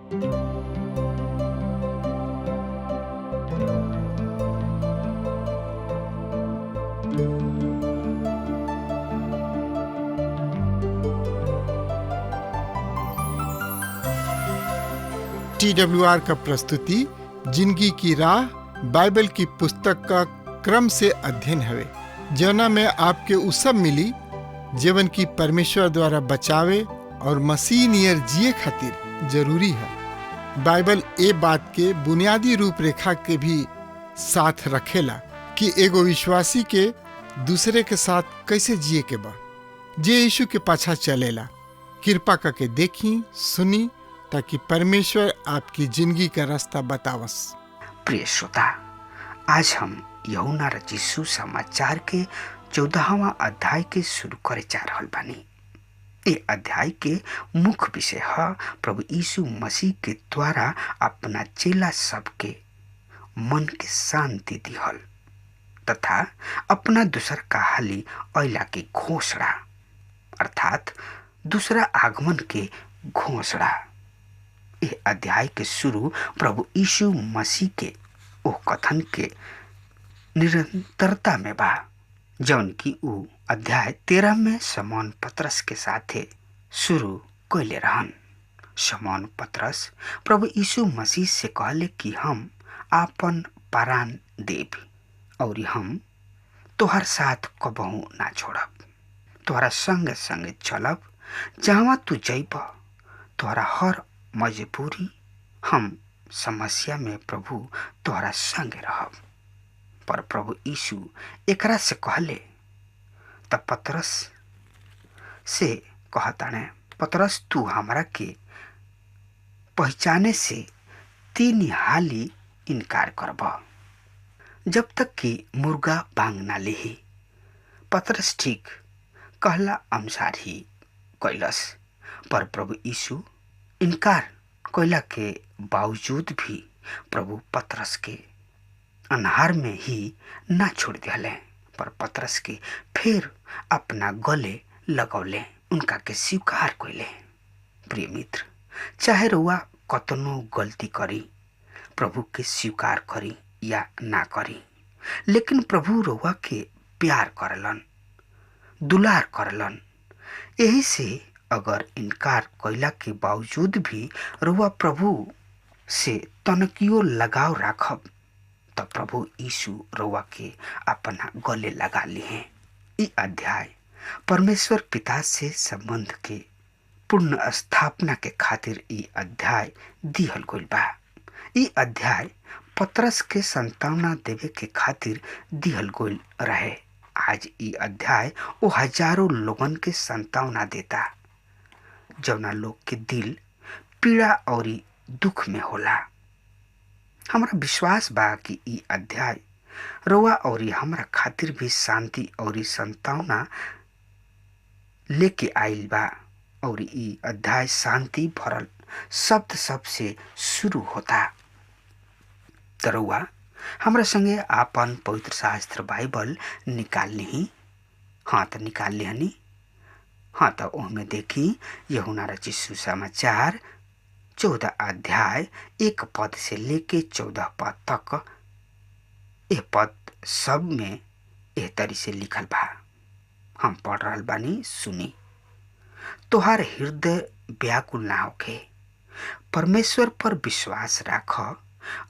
TWR का प्रस्तुति जिंदगी की राह बाइबल की पुस्तक का क्रम से अध्ययन हवे, जौना में आपके उ सब मिली जीवन की परमेश्वर द्वारा बचावे और मसीह नियर जिए खातिर जरूरी है। बाइबल ए बात के बुनियादी रूपरेखा के भी साथ रखेला कि एगो विश्वासी के दूसरे के साथ कैसे जिए के बा। जे यीशु के पाछा चलेला, कृपा करके देखी सुनी ताकि परमेश्वर आपकी जिंदगी का रास्ता बतावस। प्रिय श्रोता, आज हम यूहन्ना रचित सुसमाचार के 14वां अध्याय के शुरू करे जा रहल बानी। ये अध्याय के मुख्य विषय है प्रभु यीशु मसीह के द्वारा अपना चेला सबके मन के शांति दिहल तथा अपना दूसर का हाली अइला के घोषणा, अर्थात दूसरा आगमन के घोषणा। यह अध्याय के शुरू प्रभु यीशु मसीह के ओ कथन के निरंतरता में बा, जौन की उ अध्याय 13 में शमौन पतरस के साथे शुरू कइले रहन। शमौन पतरस प्रभु यीशु मसीह से कहले कि हम आपन प्राण देब और हम तोहर साथ कबहू ना छोड़ब, तोहरा संगे संगे चलब, जहाँ तू जइब, तोहरा हर मजबूरी हम समस्या में प्रभु तोहरा संगे रहब। पर प्रभु यीशु एकरा से कहले त पतरस से कहताने, पतरस तू हमरा के पहचाने से 3 हाली इनकार करब जब तक कि मुर्गा बांग ना लेही। पतरस ठीक कहला अनुसार ही कैलस, पर प्रभु यीशु इनकार कोयला के बावजूद भी प्रभु पतरस के अन्हार में ही ना छोड़ दिले, पर पतरस के फिर अपना गले लगौले, उनका के स्वीकार कइले। प्रिय मित्र, चाहे रउआ कतनो गलती करी, प्रभु के स्वीकार करी या ना करी, लेकिन प्रभु रउआ के प्यार करलन, दुलार करलन। यही से अगर इनकार कइला के बावजूद भी रउआ प्रभु से तनकियो लगाव राखब, तब प्रभु यीशु रउआ के अपना गले लगा लिए। ई अध्याय परमेश्वर पिता से संबंध के पूर्ण स्थापना के खातिर ई अध्याय दिहल गइल बा। ई अध्याय पतरस के संतावना देवे के खातिर दिहल गइल रहे। आज ई अध्याय वो हजारों लोगन के संतावना देता, जौना लोग के दिल पीड़ा और दुख में होला। हमरा विश्वास बा कि ई अध्याय रउआ और हमरा खातिर भी शांति और संतावना लेके आइल बा, और ई अध्याय शांति भरल शब्द सबसे शुरू होता। तो रउआ हमरा संगे आपन पवित्र शास्त्र बाइबल निकाल ली। हाँ तो निकाल लिहनी। हाँ तो ओहमे देखी यूहन्ना रचित सुसमाचार 14 अध्याय 1 पद से लेके 14 पद तक। यह पद सब में एह तरी से लिखल बा, हम पढ़ रहल बानी, सुनी। तोहार हृदय व्याकुल ना होखे, परमेश्वर पर विश्वास राख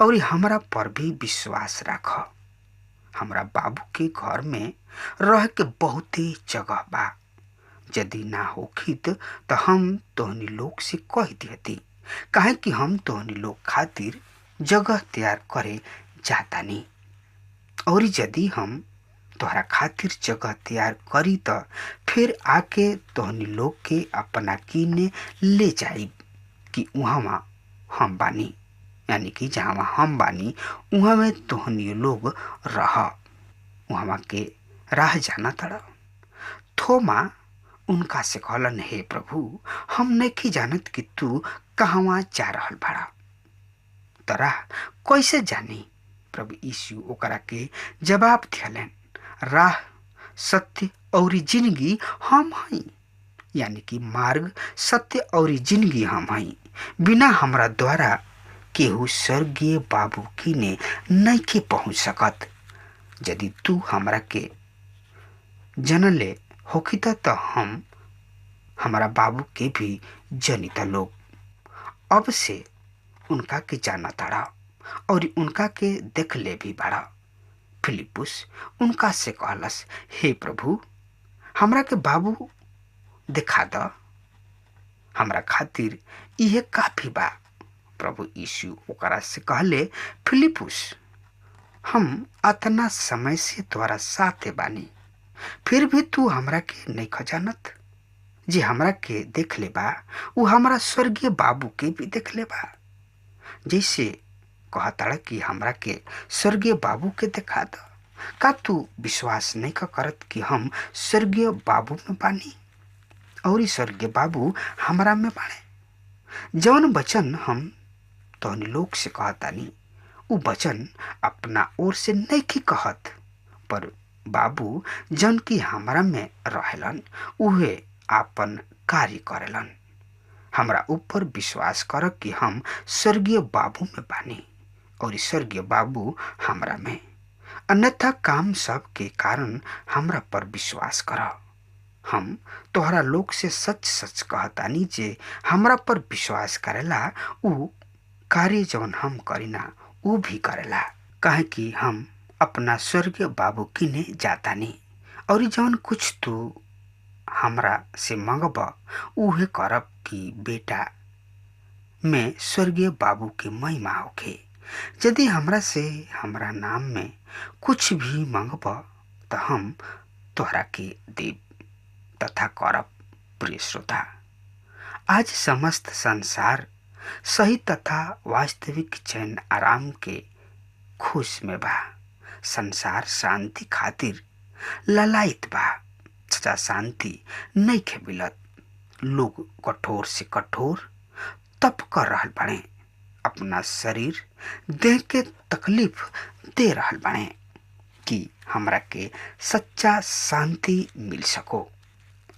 और हमरा पर भी विश्वास राख। हमरा बाबू के घर में रह के बहुते जगह बा, यदि ना होखित तो हम तोहनी लोग से कह दिहती, काहे कि हम तोहनी लोग खातिर जगह तैयार करे जातानी। और यदि हम तोहरा खातिर जगह तैयार करी तो फिर आके तोहनी लोग के अपना किने ले जाई कि उहाँ हम बानी, यानी कि जहाँ हम बानी उहाँ में तोहनी लोग रह। उहाँ के राह जाना तड़ा। थोमा उनका से कहलन, हे प्रभु, हम नहीं जानत कि तू कहवा जा रहल बाड़ा, तो राह कैसे जानी? प्रभु यीशु ओकरा के जवाब दिहलन, राह, सत्य और जिंदगी हम हई, यानी कि मार्ग, सत्य और जिंदगी हम हई। बिना हमरा द्वारा केहू स्वर्गीय बाबू की ने नहीं के पहुँच सकत। यदि तू हमरा के जनले होखित तो हम हमारा बाबू के भी जनित लोग। अब से उनका के जाना ताड़ा और उनका के देख ले भी बाड़ा। फिलिपुस उनका से कहलस, हे प्रभु, हमरा के बाबू दिखा द, हमरा खातिर यह काफी बा। प्रभु यीशु ओकरा से कहले, फिलिपुस, हम अतना समय से तोरा साथे बानी, फिर भी तू हमरा के नहीं खजानत। जे हमरा के देख ले बा वो हमरा स्वर्गीय बाबू के भी देख ले बा। जैसे कहताड़ा कि हमरा के स्वर्गीय बाबू के देखा द। का तू विश्वास नहीं का करत कि हम स्वर्गीय बाबू में बानी और स्वर्गीय बाबू हमरा में बाणे। जौन वचन हम तोहनी लोग से कहतानी उ वचन अपना ओर से नहीं की कहत, पर बाबू जन की हमरा में रहेलन उहे आपन कार्य करेलन। हमरा ऊपर विश्वास कर कि हम स्वर्गीय बाबू में बानी और स्वर्गीय बाबू हमरा में। अन्यथा काम सब के कारण हमरा पर विश्वास कर। हम तोहरा लोग से सच सच कहतानी जे हमरा पर विश्वास करेला उ कार्य जौन हम करीना उ भी करेला। काहे कि हम अपना स्वर्गीय बाबू किने जातानी और जौन कुछ तू हमरा से मंगब उहे करब कि बेटा में स्वर्गीय बाबू के महिमा होखे। यदि हमरा से हमरा नाम में कुछ भी मंगब तो हम तोहरा के देव तथा करब। प्रिय श्रोता, आज समस्त संसार सही तथा वास्तविक चैन आराम के खुश में बा। संसार शांति खातिर ललायत बा, सच्चा शांति नहीं खे मिलत। लोग कठोर से कठोर तप कर रहल बाड़े, अपना शरीर देह के तकलीफ दे रहल बाड़े कि हमरा के सच्चा शांति मिल सको।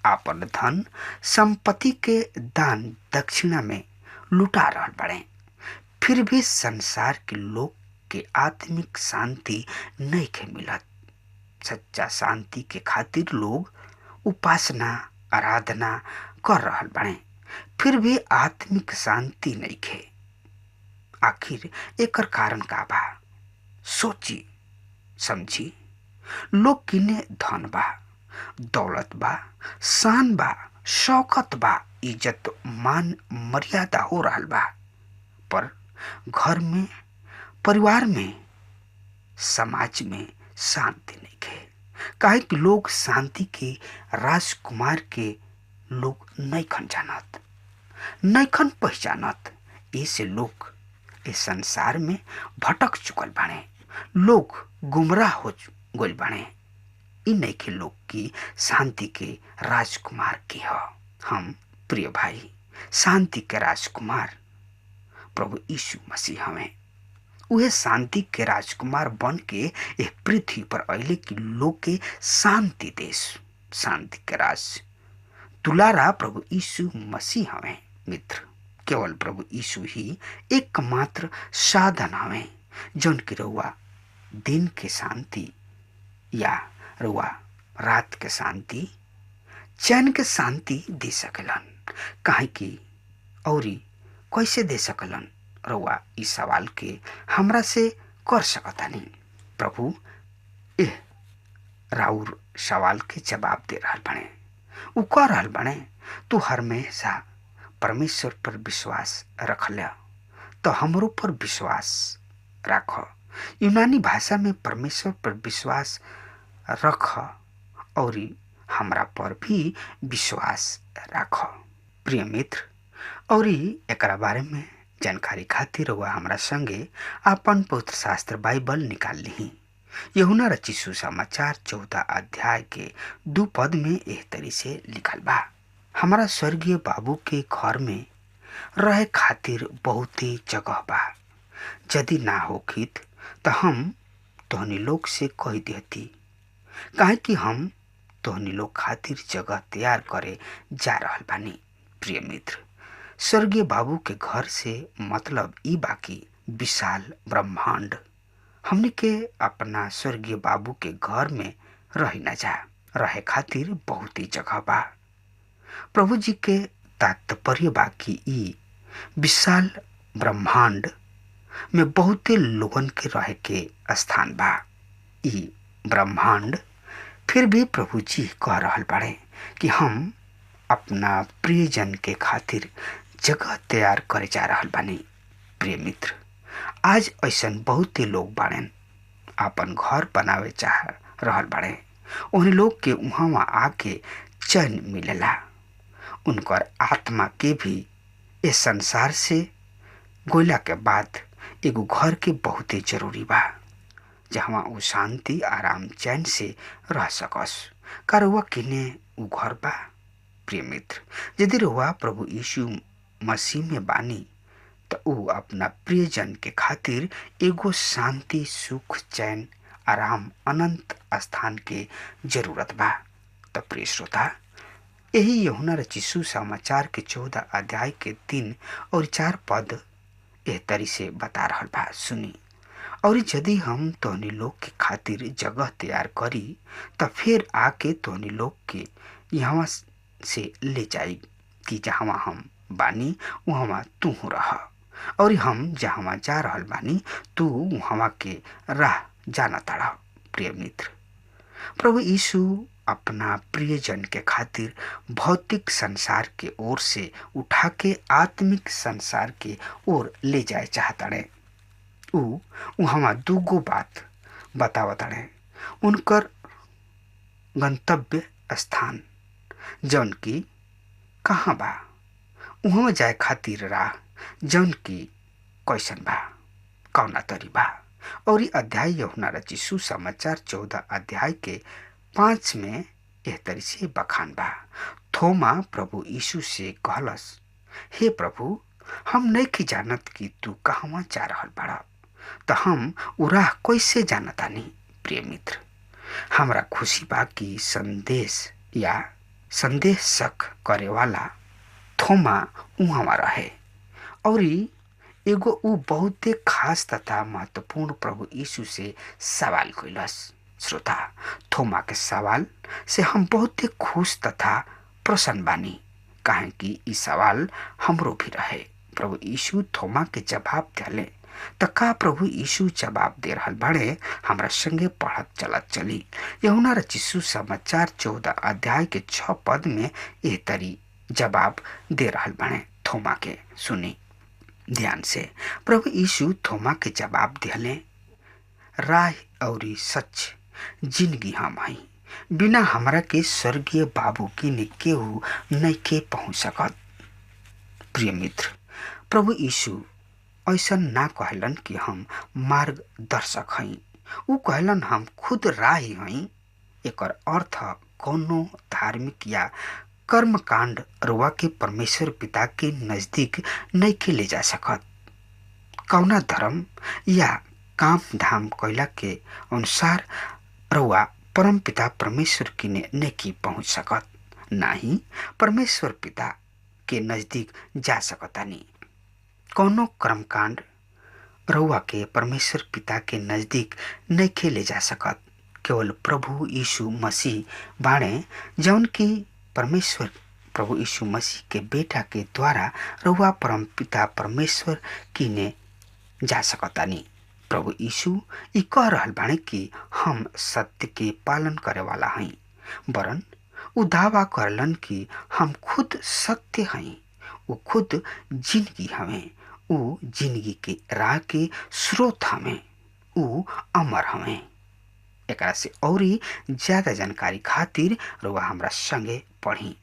आपन धन संपत्ति के दान दक्षिणा में लुटा रहल बाड़े, फिर भी संसार के लोग के आत्मिक शांति नहीं खे मिलत। सच्चा शांति के खातिर लोग उपासना आराधना कर रहल बाड़े, फिर भी आत्मिक शांति नहीं खे। आखिर एकर कारण का बा? सोची समझी। लोग किने धन बा, दौलत बा, शान बा, शौकत बा, इज्जत मान मर्यादा हो रहल बा, पर घर में, परिवार में, समाज में शांति नहीं खे। काहे कि लोग शांति के राजकुमार के लोग नहीं खन जानत, नहीं खन पहचानत। ऐसे लोग इस संसार में भटक चुकल बाणे, लोग गुमराह हो गइल बाणे। इ नहीं के लोग की शांति के राजकुमार की ह। हम प्रिय भाई, शांति के राजकुमार प्रभु यीशु मसीह हमें। उहे शांति के राजकुमार बन के यह पृथ्वी पर अइले कि लोग के शांति देश। शांति के राज दुलारा प्रभु यीशु मसीह हमें। मित्र, केवल प्रभु यीशु ही एकमात्र साधन हमें जौन की रउआ दिन के शांति या रउआ रात के शांति, चैन के शांति दे सकेलन। काहे कि औरी कैसे दे सकलन? रउआ इस सवाल के हमरा से कर सकतानी। प्रभु एह राउर सवाल के जवाब दे रहल बने। उ कह रहल बने, तू हमेशा परमेश्वर पर विश्वास रखला तो हमरो पर विश्वास रख। यूनानी भाषा में परमेश्वर पर विश्वास रख और हमरा पर भी विश्वास रख। प्रिय मित्र, और एकरा बारे में जानकारी खातिर वह हमरा संगे अपन पवित्र शास्त्र बाइबल निकाल ली। यूहन्ना रचित सुसमाचार 14 अध्याय के 2 पद में एह तरी से लिखल बा, हमारा स्वर्गीय बाबू के घर में रहे खातिर बहुते जगह बा। यदि ना होखित तो हम तोहनी लोग से कह देती, काहे कि हम तोहनी लोग खातिर जगह तैयार करे जा रहल बानी। प्रिय मित्र, स्वर्गीय बाबू के घर से मतलब ई बाकी विशाल ब्रह्मांड। हमने के अपना स्वर्गीय बाबू के घर में रही न जा, रहे खातिर बहुत ही जगह बा। प्रभु जी के तात्पर्य बा कि ई विशाल ब्रह्मांड में बहुते लोगन के रहे के स्थान बा। ई ब्रह्मांड फिर भी प्रभु जी कह रहल बाड़े कि हम अपना प्रियजन के खातिर जगह तैयार करे जा रहल बानी। प्रिय मित्र, आज ऐसन बहुते लोग बाड़ेन आपन घर बनावे चाह रहल बाड़े। उन लोग के उहाँ आके चैन मिलेला। उनकर आत्मा के भी इस संसार से गोइला के बाद एगो घर के बहुते जरूरी बा, जहाँ वो शांति आराम चैन से रह सकस। का रउआ किने उ घर बा? प्रिय मित्र, यदि रउआ प्रभु यीशु मसीह में बानी तो उ अपना प्रियजन के खातिर एगो शांति, सुख, चैन, आराम, अनंत स्थान के जरूरत बा। तो प्रिय श्रोता, यही यूहन्ना रचिसु समाचार के 14 अध्याय के 3 और 4 पद एह तरी से बता रहल बा। सुनी, और यदि हम तोहनी लोग के खातिर जगह तैयार करी तो फिर आके तोहनी लोग के यहाँ से ले जाई कि जहाँ हम बानी वहाँ तू रह, और हम जहाँ जा रहल बानी तू वहाँ के राह जाना ताड़ा। प्रिय मित्र, प्रभु यीशु अपना प्रियजन के खातिर भौतिक संसार के ओर से उठा के आत्मिक संसार के ओर ले जाए चाहताड़े। उ वहाँ दूगो बात बतावताड़े। उनकर गंतव्य स्थान जौन की कहाँ बा, वहाँ जाए खातिर राह जौन की कैसन बा, कौना तरी बा। और ये अध्याय यूहन्ना रचिसु समाचार 14 अध्याय के 5 में एह तरी से बखान बा। थोमा प्रभु यीशु से कहलस, हे प्रभु, हम नहीं जानत कि तू कहवा जा रहल बाड़ा, तो हम उ राह कैसे जानतानी। प्रिय मित्र, हमरा खुशी बा कि संदेश या संदेशक करे वाला थोमा उहाँ रहे और एगो उ बहुते खास तथा महत्वपूर्ण प्रभु यीशु से सवाल कैलस। श्रोता, थोमा के सवाल से हम बहुते खुश तथा प्रसन्न बानी, काहे कि ई सवाल हमरो भी रहे। प्रभु यीशु थोमा के जवाब दिले त का प्रभु यीशु जवाब दे रहल बाड़े, हमरा संगे पढ़त चलत चली। यूहन्ना रचिसु समाचार 14 अध्याय के 6 पद में एह तरी जवाब दे रहल बाड़े थोमा के। सुनी ध्यान से। प्रभु यीशु थोमा के जवाब दिले, राह और सच जिंदगी हम हई, बिना हमरा के स्वर्गीय बाबू की ने केहू नहीं के पहुँच सकत। प्रिय मित्र, प्रभु यीशु ऐसा ना कहलन कि हम मार्गदर्शक हई, उ कहलन हम खुद राही हई। एकर अर्थ कोनो धार्मिक या कर्मकांड रुआ के परमेश्वर पिता के नजदीक नहीं के ले जा सकत। कौना धर्म या काम धाम कैला के अनुसार रुआ परम पिता परमेश्वर की ने नहीं पहुँच सकत, ना ही परमेश्वर पिता के नजदीक जा सकतानी। कौनो कर्मकांड रउआ के परमेश्वर पिता के नजदीक नहीं के ले जा सकत। केवल प्रभु यीशु मसीह बाणे जौन की परमेश्वर प्रभु यीशु मसीह के बेटा के द्वारा रउआ परम पिता परमेश्वर की ने जा सकतानी। प्रभु यीशु ई कह रहल बाणे कि हम सत्य के पालन करे वाला हई, वरन उ दावा करलन कि हम खुद सत्य हई, उ खुद जिंदगी हमें, उ जिंदगी के राह के स्रोत हमें, उ अमर हमें। एकरा से औरी ज्यादा जानकारी खातिर रुआ हमरा संगे पढ़ी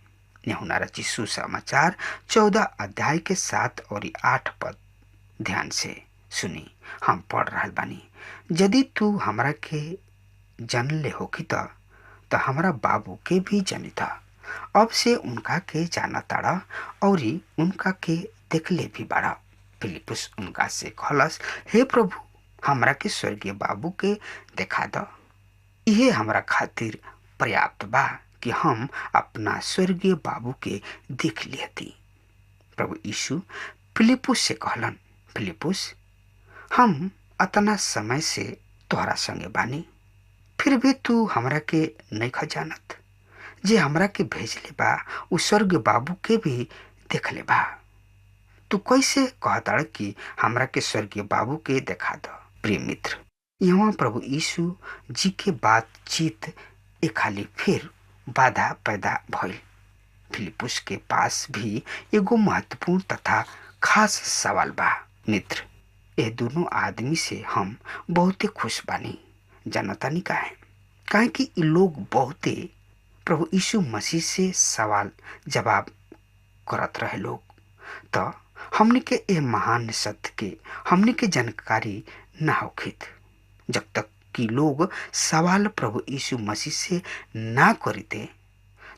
यूहन्ना रचिसु समाचार 14 अध्याय के 7 और 8 पद ध्यान से सुनी। हम पढ़ रहल बानी, यदि तू हमरा के जानले होखी त हमरा बाबू के भी जानिता। अब से उनका के जाना ताड़ा और उनका के देखले भी बाड़ा। फिलिपुस उनका से कहलस, हे प्रभु, हमरा के स्वर्गीय बाबू के देखा द, इहे हमरा खातिर पर्याप्त बा कि हम अपना स्वर्गीय बाबू के देख लियती। प्रभु यीशु फिलिपुस से कहलन, फिलिपुस, हम अतना समय से तोहरा संगे बानी, फिर भी तू हमरा के नहीं जानत। जे हमरा के भेजले बा उ स्वर्ग बाबू के भी देखले बा। तू कैसे कहता कि हमरा के स्वर्गीय बाबू के देखा दो। प्रिय मित्र, यहाँ प्रभु यीशु जी के बातचीत एक खाली फिर बाधा पैदा भइल। फिलिपुस के पास भी एगो महत्वपूर्ण तथा खास सवाल बा। मित्र, ये दोनों आदमी से हम बहुते खुश बानी। जानतानी काहे कि इ लोग बहुते प्रभु यीशु मसीह से सवाल जवाब करत रहे लोग। तो हमने के ए महान सत्य के हमने के जानकारी ना होखित। जब तक कि लोग सवाल प्रभु यीशु मसीह से ना करीते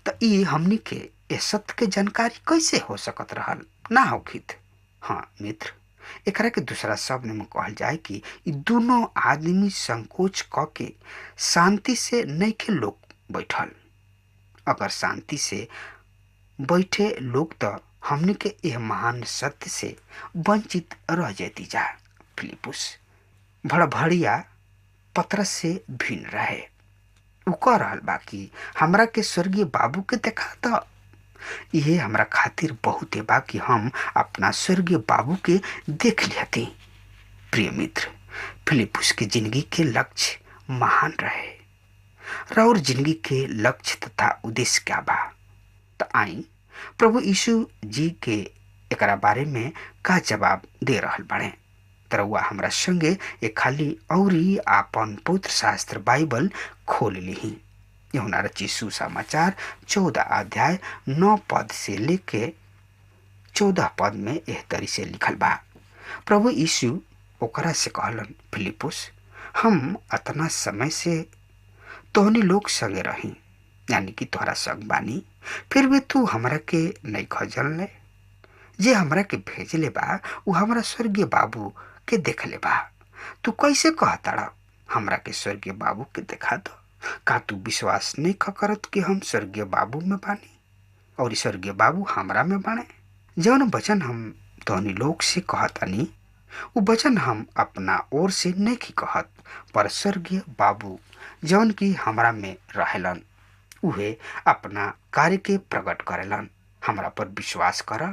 तो ये हमने के ए सत्य के जानकारी कैसे हो सकत रहल, ना होखित। हाँ मित्र, एकरा के दूसरा शब्द में कहल जाए कि इ दोनों आदमी संकोच क के शांति से नहीं के लोग बैठल। अगर शांति से बैठे लोग तो हमने के यह महान सत्य से वंचित रह जाती जा। फिलिपुस भड़भड़िया पतरस से भिन्न रहे। उ कह रहल बा कि हमरा के स्वर्गीय बाबू के देखा तो यह हमरा खातिर बहुत बा कि हम अपना स्वर्गीय बाबू के देख लिहती। प्रिय मित्र, फिलिपुस की जिंदगी के लक्ष्य महान रहे। और जिंदगी के लक्ष्य तथा उद्देश्य क्या बा? तो आई प्रभु यीशु जी के एकरा बारे में का जवाब दे रहल बाड़े। तरवा हमरा संगे एक खाली औरी आपन पवित्र शास्त्र बाइबल खोल लीही। यूहन्ना रचित सुसमाचार 14 अध्याय 9 पद से लेके 14 पद में एह तरी से लिखल बा। प्रभु यीशु ओकरा से कहलन, फिलिपुस, हम अतना समय से तोहनी लोग संगे रही, यानी कि तोहरा संग बानी, फिर भी तू हमरा के नहीं खजल ले। जे हमरा के भेजले बा उ हमरा स्वर्गीय बाबू के देखले बा। तू कैसे कहता हमरा के स्वर्गीय बाबू के देखा दो? का तू विश्वास नहीं करत कि हम स्वर्गीय बाबू में बानी और स्वर्गीय बाबू हमरा में बाने? जौन वचन हम तोहनी लोग से कहतानी उ वचन हम अपना ओर से नहीं की कहत, पर स्वर्गीय बाबू जौन की हमरा में रहेलन उहे अपना कार्य के प्रकट करेलन। हमरा पर विश्वास कर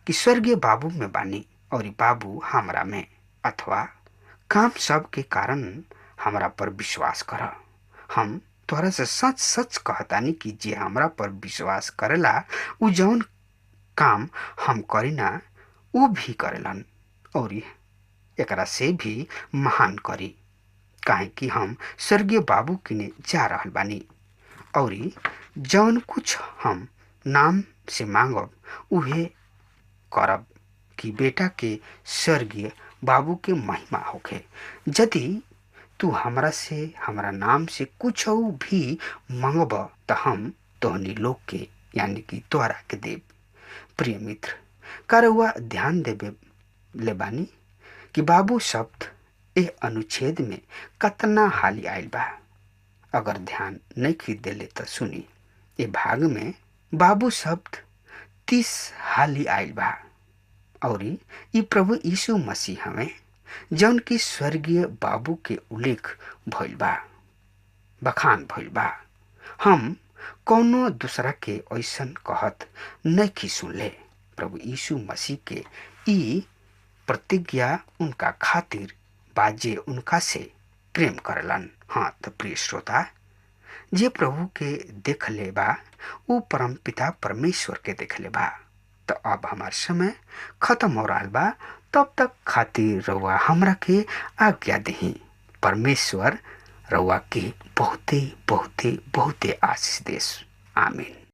कि स्वर्गीय बाबू में बानी और बाबू हमरा में, अथवा काम सब के कारण हमरा पर विश्वास कर। हम तोहरा से सच सच कहतानी कि जे हमरा पर विश्वास करेला उ जौन काम हम करीना उ भी करेलन और एकरा से भी महान करी, काहे कि हम स्वर्गीय बाबू किने जा रहल बानी और जौन कुछ हम नाम से मांगब उहे करब कि बेटा के स्वर्गीय बाबू के महिमा होखे। यदि तू हमरा से हमरा नाम से कुछ भी मांगब तो हम तोहनी लोग के यानी कि तोहरा के देव। प्रिय मित्र, करवा ध्यान देवे ले बानी कि बाबू शब्द ए अनुच्छेद में कतना हाली आयल बा। अगर ध्यान नहीं खींच देले तो सुनी, ए भाग में बाबू शब्द 30 हाली आयल बा और ई प्रभु यीशु मसीह हमें जौन की स्वर्गीय बाबू के उल्लेख भइल बा, बखान भइल बा। हम कौनो दूसरा के ऐसन कहत नहीं की सुनले। प्रभु यीशु मसीह के ई प्रतिज्ञा उनका खातिर बाजे उनका से प्रेम करलन। हाँ तो प्रिय श्रोता, जे प्रभु के देख ले बा वो परम पिता परमेश्वर के देख ले बा। तो अब हमार समय खत्म हो रहा बा, तब तक खातिर रउआ हमरा के आज्ञा दही। परमेश्वर रउआ के बहुते बहुते बहुते आशीष देस। आमीन।